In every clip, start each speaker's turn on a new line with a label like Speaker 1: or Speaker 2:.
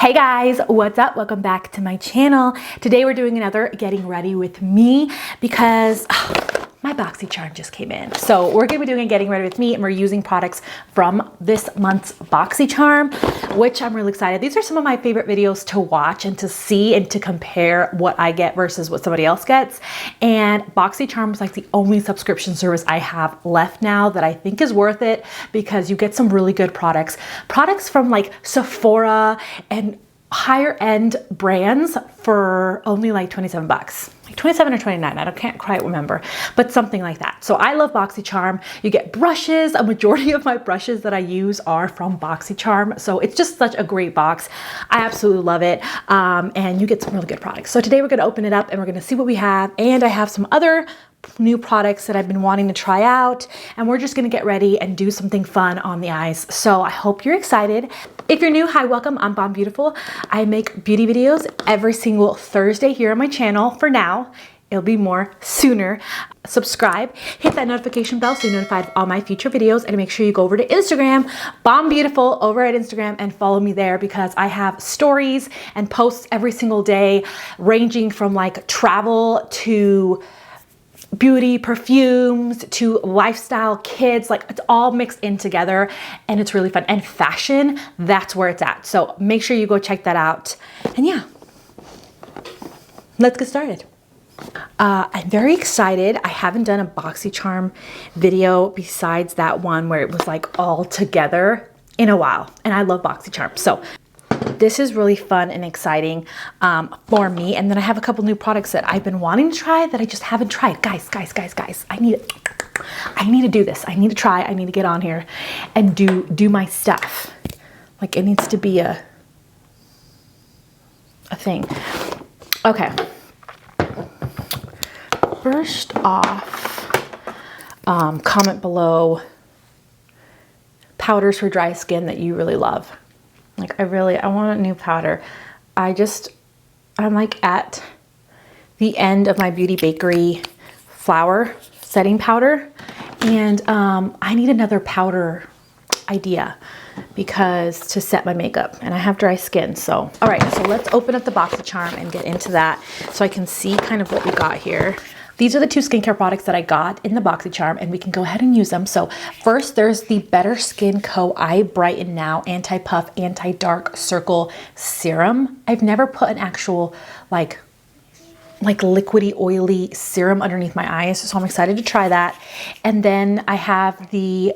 Speaker 1: Hey guys, what's up? Welcome back to my channel. Today we're doing another getting ready with me because my BOXYCHARM just came in. So we're gonna be doing a getting ready with me and we're using products from this month's BOXYCHARM, which I'm really excited. These are some of my favorite videos to watch and to see and to compare what I get versus what somebody else gets. And BOXYCHARM is like the only subscription service I have left now that I think is worth it because you get some really good products. Products from like Sephora and higher end brands for only like 27 bucks. Like 27 or 29, can't quite remember, but something like that. So I love BOXYCHARM. You get brushes. A majority of my brushes that I use are from BOXYCHARM. So it's just such a great box. I absolutely love it. And you get some really good products. So today we're gonna open it up and we're gonna see what we have. And I have some other new products that I've been wanting to try out, and we're just gonna get ready and do something fun on the eyes. So I hope you're excited. If you're new, hi, welcome. I'm Bondbeautyful. I make beauty videos every single Thursday here on my channel. For now, it'll be more sooner. Subscribe, hit that notification bell so you're notified of all my future videos, and make sure you go over to Instagram, Bondbeautyful over at Instagram, and follow me there because I have stories and posts every single day ranging from like travel to beauty, perfumes, to lifestyle, kids, like it's all mixed in together and it's really fun. And fashion, that's where it's at. So make sure you go check that out. And yeah, let's get started. I'm very excited. I haven't done a BOXYCHARM video besides that one where it was like all together in a while. And I love BOXYCHARM. So this is really fun and exciting for me. And then I have a couple new products that I've been wanting to try that I just haven't tried. Guys, I need to do this. I need to try. I need to get on here and do my stuff. Like it needs to be a thing. Okay. First off, comment below powders for dry skin that you really love. Like I want a new powder. I'm like at the end of my Beauty Bakery flower setting powder, and I need another powder idea because to set my makeup, and I have dry skin. So all right, so let's open up the BOXYCHARM and get into that so I can see kind of what we got here. These are the two skincare products that I got in the BOXYCHARM, and we can go ahead and use them. So first, there's the Better Skin Co. Eye Brighten Now Anti-Puff Anti-Dark Circle Serum. I've never put an actual like liquidy, oily serum underneath my eyes, so I'm excited to try that. And then I have the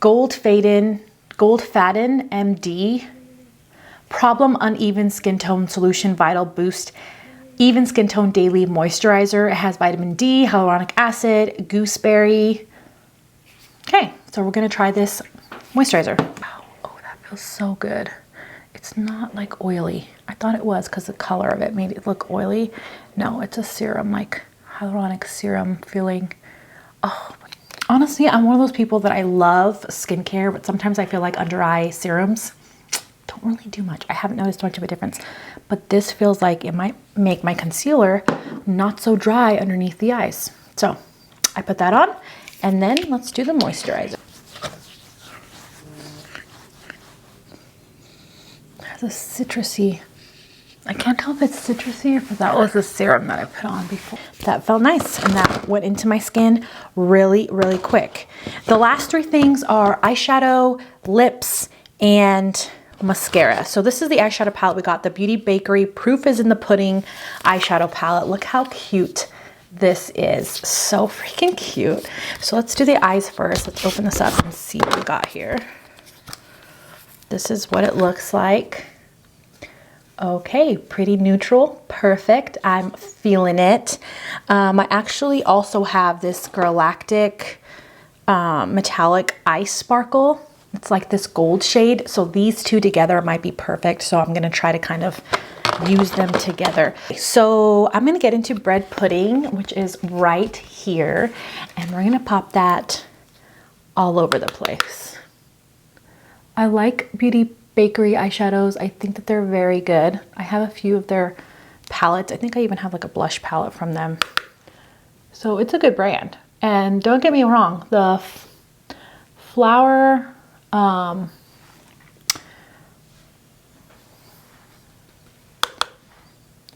Speaker 1: Gold Faden MD Problem Uneven Skin Tone Solution Vital Boost Even Skin Tone Daily Moisturizer. It has vitamin D, hyaluronic acid, gooseberry. Okay, so we're gonna try this moisturizer. Oh, that feels so good. It's not like oily. I thought it was because the color of it made it look oily. No, it's a serum, like hyaluronic serum feeling. Oh, honestly, I'm one of those people that I love skincare, but sometimes I feel like under eye serums don't really do much. I haven't noticed much of a difference, but this feels like it might make my concealer not so dry underneath the eyes. So I put that on, and then let's do the moisturizer. There's a citrusy, I can't tell if it's citrusy or if that was the serum that I put on before. That felt nice, and that went into my skin really, really quick. The last three things are eyeshadow, lips, and mascara. So this is the eyeshadow palette we got, the Beauty Bakery Proof is in the Pudding eyeshadow palette. Look how cute this is. So freaking cute. So let's do the eyes first. Let's open this up and see what we got here. This is what it looks like. Okay, pretty neutral, perfect. I'm feeling it. I actually also have this Galactic metallic eye sparkle. It's like this gold shade. So these two together might be perfect. So I'm gonna try to kind of use them together. So I'm gonna get into bread pudding, which is right here. And we're gonna pop that all over the place. I like Beauty Bakery eyeshadows. I think that they're very good. I have a few of their palettes. I think I even have like a blush palette from them. So it's a good brand. And don't get me wrong, the flower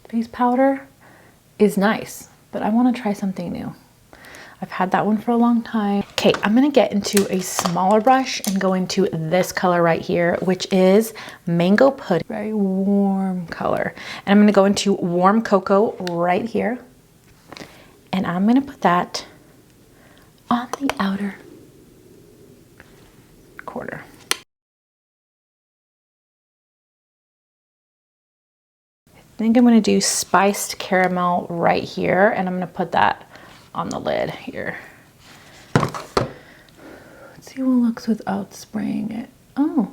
Speaker 1: face powder is nice, but I want to try something new. I've had that one for a long time. Okay, I'm gonna get into a smaller brush and go into this color right here, which is Mango Pudding. Very warm color. And I'm gonna go into Warm Cocoa right here. And I'm gonna put that on the outer corner. I think I'm gonna do Spiced Caramel right here, and I'm gonna put that on the lid here. Let's see what it looks without spraying it. Oh,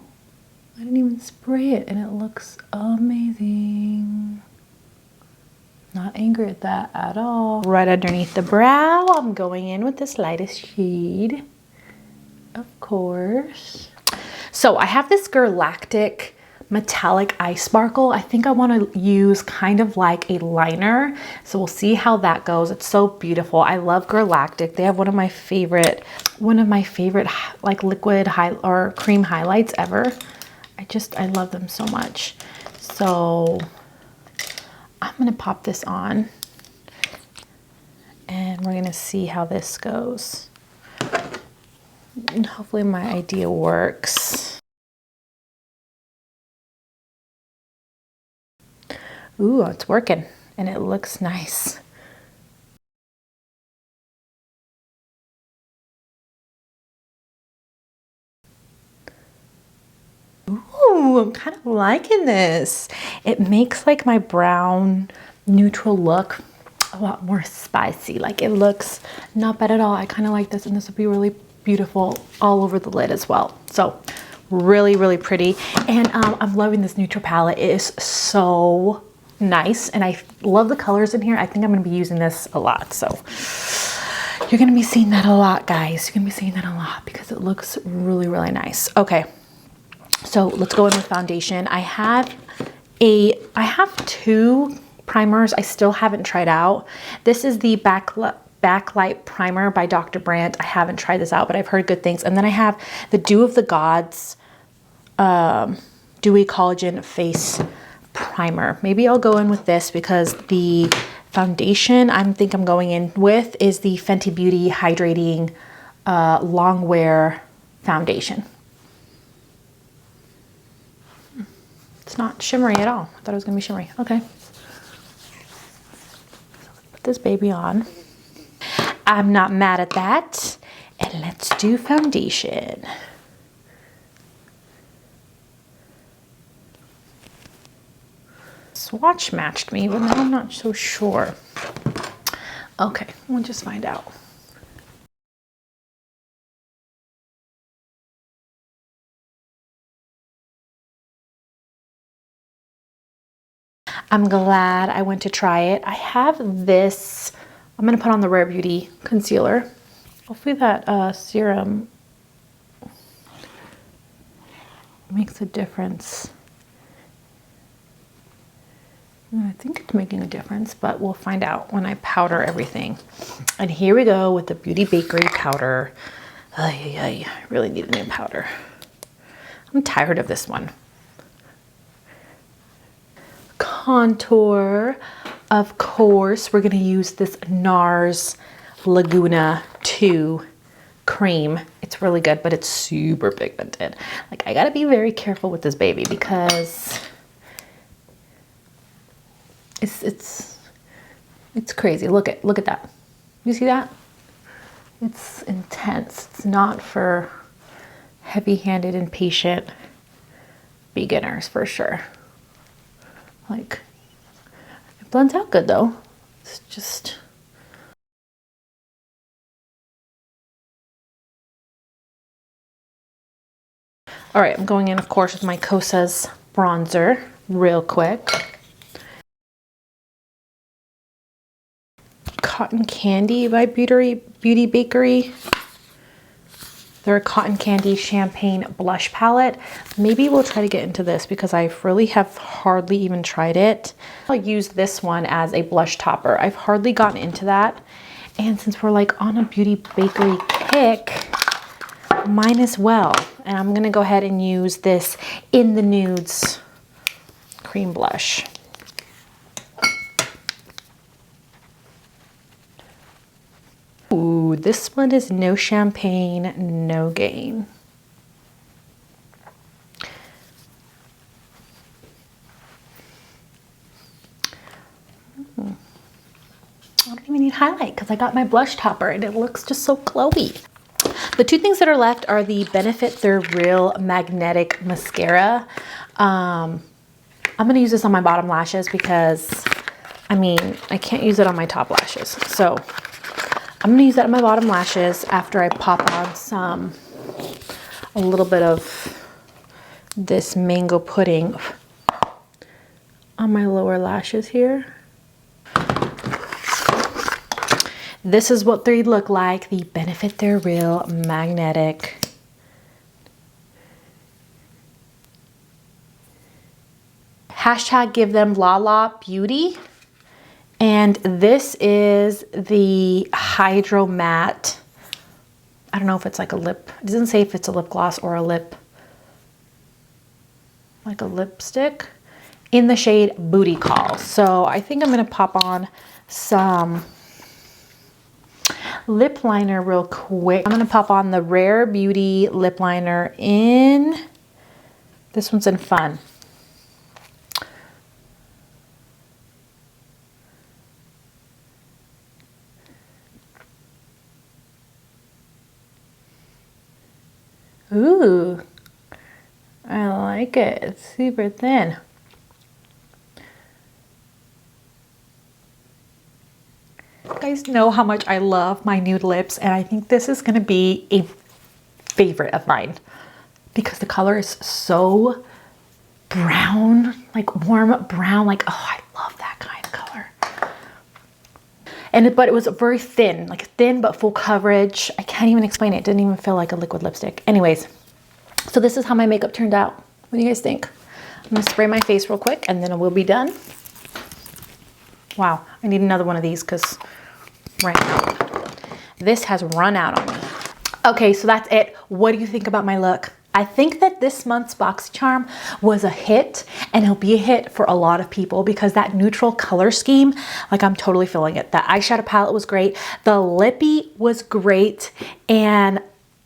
Speaker 1: I didn't even spray it and it looks amazing. Not angry at that at all. Right underneath the brow, I'm going in with this lightest shade, of course. So I have this Galactic metallic eye sparkle. I think I want to use kind of like a liner, so we'll see how that goes. It's so beautiful. I love Galactic. They have one of my favorite like liquid or cream highlights ever. I love them so much. So I'm gonna pop this on and we're gonna see how this goes, and hopefully my idea works. Ooh, it's working and it looks nice. Ooh, I'm kind of liking this. It makes like my brown neutral look a lot more spicy. Like it looks not bad at all. I kind of like this, and this would be really beautiful all over the lid as well. So really, really pretty. And I'm loving this neutral palette. It is so nice, and I love the colors in here. I think I'm going to be using this a lot, so you're going to be seeing that a lot, guys. You're going to be seeing that a lot because it looks really, really nice. Okay, so let's go in with foundation. I have two primers I still haven't tried out. This is the Backlight Primer by Dr. Brandt. I haven't tried this out, but I've heard good things. And then I have the Dew of the Gods Dewy Collagen Face Primer. Maybe I'll go in with this because the foundation I think I'm going in with is the Fenty Beauty Hydrating Long Wear Foundation. It's not shimmery at all. I thought it was gonna be shimmery. Okay. So let's put this baby on. I'm not mad at that. And let's do foundation. Swatch matched me, but now I'm not so sure. Okay, we'll just find out. I'm glad I went to try it. I have this, I'm gonna put on the Rare Beauty concealer. Hopefully that serum makes a difference. I think it's making a difference, but we'll find out when I powder everything. And here we go with the Beauty Bakery powder. I really need a new powder. I'm tired of this one. Contour, of course, we're gonna use this NARS Laguna 2 cream. It's really good, but it's super pigmented. Like, I gotta be very careful with this baby because it's crazy. Look at that. You see that? It's intense. It's not for heavy-handed, impatient beginners for sure. Like, it blends out good though. It's just, all right, I'm going in, of course, with my Kosas bronzer real quick. Cotton Candy by Beauty Bakery. They're a Cotton Candy Champagne Blush Palette. Maybe we'll try to get into this because I really have hardly even tried it. I'll use this one as a blush topper. I've hardly gotten into that. And since we're like on a Beauty Bakery kick, mine as well. And I'm gonna go ahead and use this In the Nudes cream blush. Ooh, this one is no champagne, no gain. I don't even need highlight because I got my blush topper and it looks just so glowy. The two things that are left are the Benefit They're Real Magnetic Mascara. I'm gonna use this on my bottom lashes because, I mean, I can't use it on my top lashes. So I'm gonna use that on my bottom lashes after I pop on a little bit of this mango pudding on my lower lashes here. This is what they look like, the Benefit They're Real Magnetic. Hashtag give them Lala Beauty. And this is the Hydro Matte. I don't know if it's like a lip. It doesn't say if it's a lip gloss or a lip, like a lipstick, in the shade Booty Call. So I think I'm gonna pop on some lip liner real quick. I'm gonna pop on the Rare Beauty lip liner in, this one's in Fun. Ooh, I like it. It's super thin. You guys know how much I love my nude lips, and I think this is gonna be a favorite of mine because the color is so brown, like warm brown, like, oh, I love that kind of color. But it was very thin, like thin but full coverage. I can't even explain it. It didn't even feel like a liquid lipstick. Anyways, so this is how my makeup turned out. What do you guys think? I'm gonna spray my face real quick and then we'll be done. Wow, I need another one of these because right now this has run out on me. Okay, so that's it. What do you think about my look? I think that this month's BOXYCHARM was a hit, and it'll be a hit for a lot of people because that neutral color scheme, like, I'm totally feeling it. The eyeshadow palette was great. The lippy was great, and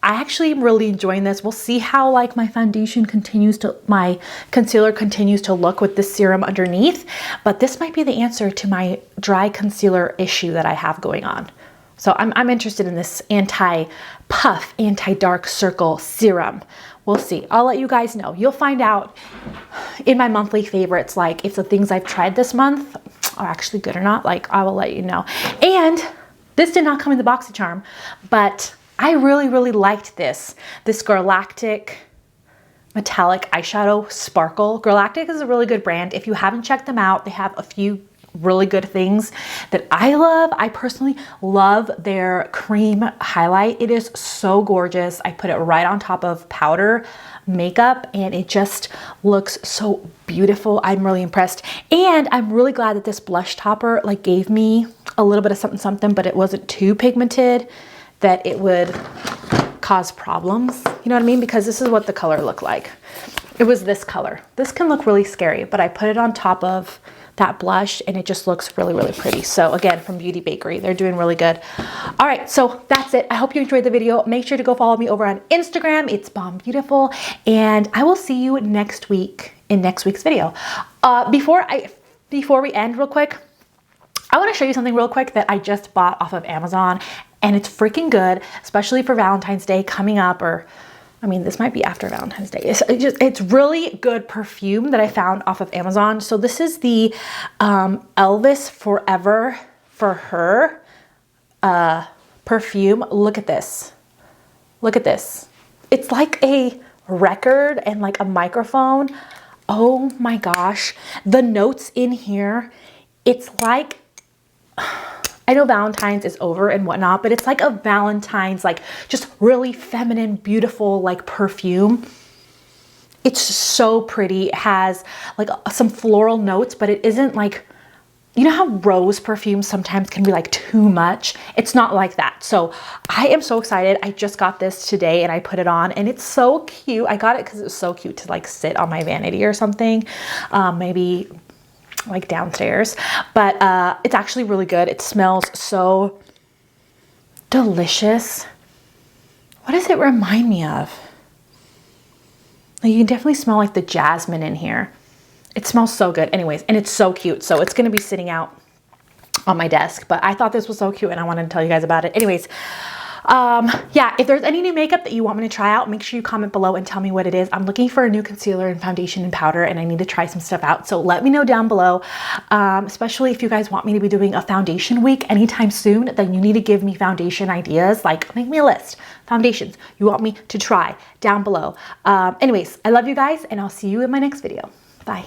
Speaker 1: I actually am really enjoying this. We'll see how like my foundation continues to, my concealer continues to look with this serum underneath, but this might be the answer to my dry concealer issue that I have going on. So I'm interested in this anti-puff, anti-dark circle serum. We'll see. I'll let you guys know. You'll find out in my monthly favorites, like if the things I've tried this month are actually good or not. Like, I will let you know. And this did not come in the BOXYCHARM, but I really, really liked this Galactic metallic eyeshadow sparkle. Galactic is a really good brand. If you haven't checked them out, they have a few really good things that I love. I personally love their cream highlight. It is so gorgeous. I put it right on top of powder makeup and it just looks so beautiful. I'm really impressed. And I'm really glad that this blush topper like gave me a little bit of something something, but it wasn't too pigmented that it would cause problems. You know what I mean? Because this is what the color looked like. It was this color. This can look really scary, but I put it on top of that blush and it just looks really, really pretty. So again, from Beauty Bakery, they're doing really good. All right, so that's it. I hope you enjoyed the video. Make sure to go follow me over on Instagram. It's Bondbeautyful, and I will see you next week in next week's video. Before we end real quick, I want to show you something real quick that I just bought off of Amazon, and it's freaking good, especially for Valentine's Day coming up, or I mean, this might be after Valentine's Day. It's really good perfume that I found off of Amazon. So this is the Elvis Forever for Her perfume. Look at this. Look at this. It's like a record and like a microphone. Oh my gosh. The notes in here, it's like, I know Valentine's is over and whatnot, but it's like a Valentine's, like just really feminine, beautiful, like perfume. It's so pretty. It has like some floral notes, but it isn't like, you know how rose perfumes sometimes can be like too much? It's not like that. So I am so excited. I just got this today and I put it on and it's so cute. I got it because it was so cute to like sit on my vanity or something. Maybe like downstairs, but it's actually really good. It smells so delicious. What does it remind me of? Like, you can definitely smell like the jasmine in here. It smells so good. Anyways, and it's so cute. So it's going to be sitting out on my desk, but I thought this was so cute and I wanted to tell you guys about it. Anyways, yeah, if there's any new makeup that you want me to try out, make sure you comment below and tell me what it is. I'm looking for a new concealer and foundation and powder, and I need to try some stuff out. So let me know down below, especially if you guys want me to be doing a foundation week anytime soon, then you need to give me foundation ideas. Like, make me a list, foundations you want me to try down below. Anyways, I love you guys, and I'll see you in my next video. Bye.